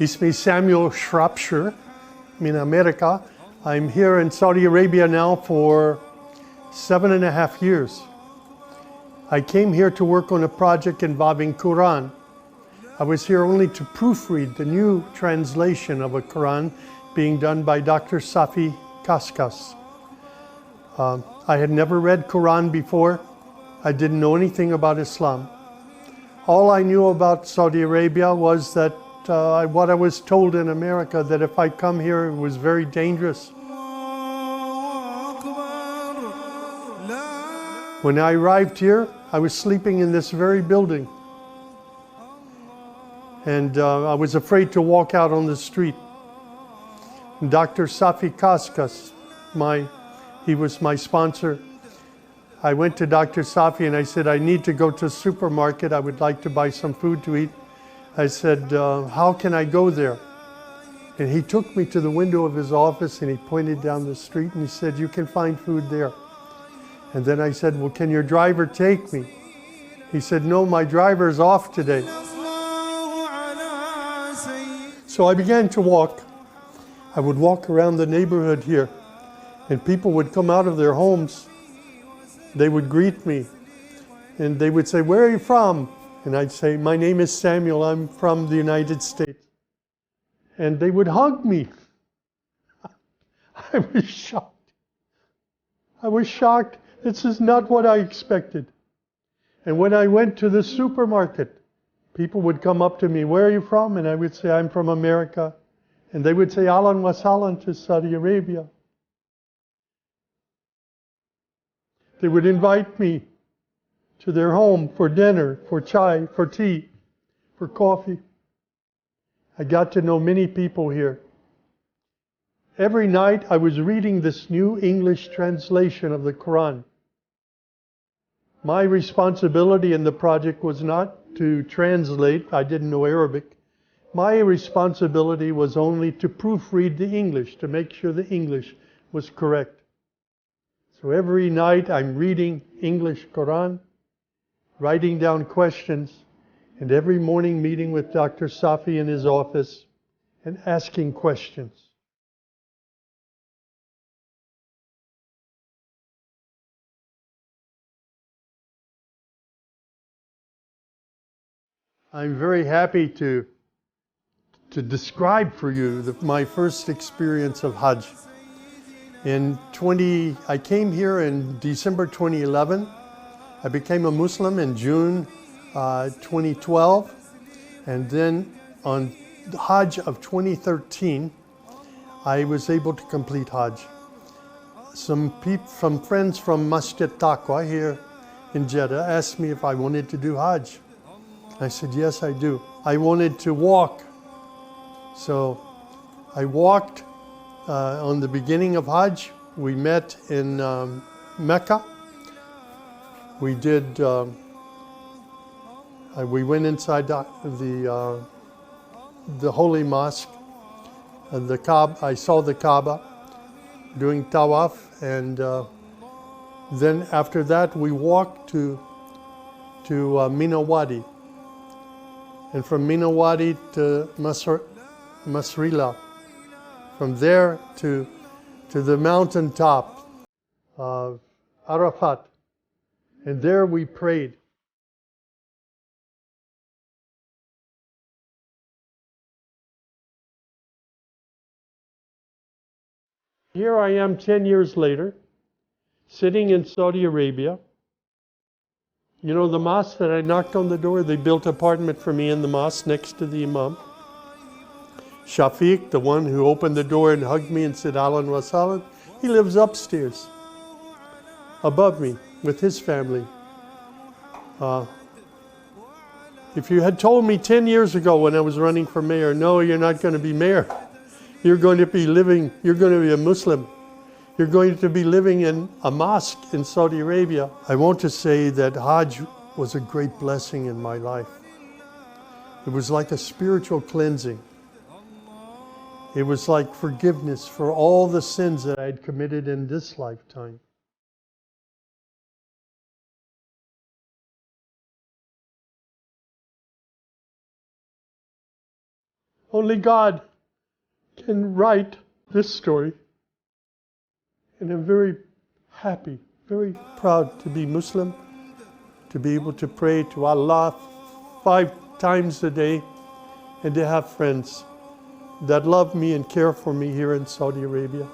اسمي سامي شرابشر من أمريكا. I'm here in Saudi Arabia now for 7.5 years. I came here to work on a project involving Quran. I was here only to proofread the new translation of a Quran being done by Dr. Safi Kaskas. I had never read Quran before. I didn't know anything about Islam. All I knew about Saudi Arabia was that what I was told in America, that if I come here, it was very dangerous. When I arrived here, I was sleeping in this very building. And I was afraid to walk out on the street. Dr. Safi Kaskas, he was my sponsor. I went to Dr. Safi and I said, I need to go to a supermarket. I would like to buy some food to eat. I said, how can I go there? And he took me to the window of his office and he pointed down the street and he said, you can find food there. And then I said, well, can your driver take me? He said, no, my driver's off today. So I began to walk. I would walk around the neighborhood here and people would come out of their homes. They would greet me and they would say, where are you from? And I'd say, my name is Samuel, I'm from the United States. And they would hug me. I was shocked. I was shocked. This is not what I expected. And when I went to the supermarket, people would come up to me, where are you from? And I would say, I'm from America. And they would say, Ahlan wa sahlan to Saudi Arabia. They would invite me to their home for dinner, for chai, for tea, for coffee. I got to know many people here. Every night I was reading this new English translation of the Quran. My responsibility in the project was not to translate. I didn't know Arabic. My responsibility was only to proofread the English, to make sure the English was correct. So every night I'm reading English Quran, writing down questions, and every morning meeting with Dr. Safi in his office and asking questions. I'm very happy to describe for you my first experience of Hajj. I came here in December 2011. I became a Muslim in June 2012. And then on the Hajj of 2013, I was able to complete Hajj. Some friends from Masjid Taqwa here in Jeddah asked me if I wanted to do Hajj. I said, yes, I do. I wanted to walk. So I walked on the beginning of Hajj. We met in Mecca. We did, we went inside the holy mosque, and the Kaaba. I saw the Kaaba doing tawaf, and then after that we walked to Mina Wadi, and from Mina Wadi to Masrila, from there to the mountaintop of Arafat, and there we prayed. Here I am 10 years later, sitting in Saudi Arabia. You know the mosque that I knocked on the door? They built an apartment for me in the mosque next to the Imam. Shafiq, the one who opened the door and hugged me and said, Ahlan wa sahlan, he lives upstairs, above me, with his family. If you had told me 10 years ago when I was running for mayor, no, you're not going to be mayor. You're going to be a Muslim. You're going to be living in a mosque in Saudi Arabia. I want to say that Hajj was a great blessing in my life. It was like a spiritual cleansing. It was like forgiveness for all the sins that I had committed in this lifetime. Only God can write this story. And I'm very happy, very proud to be Muslim, to be able to pray to Allah 5 times a day, and to have friends that love me and care for me here in Saudi Arabia.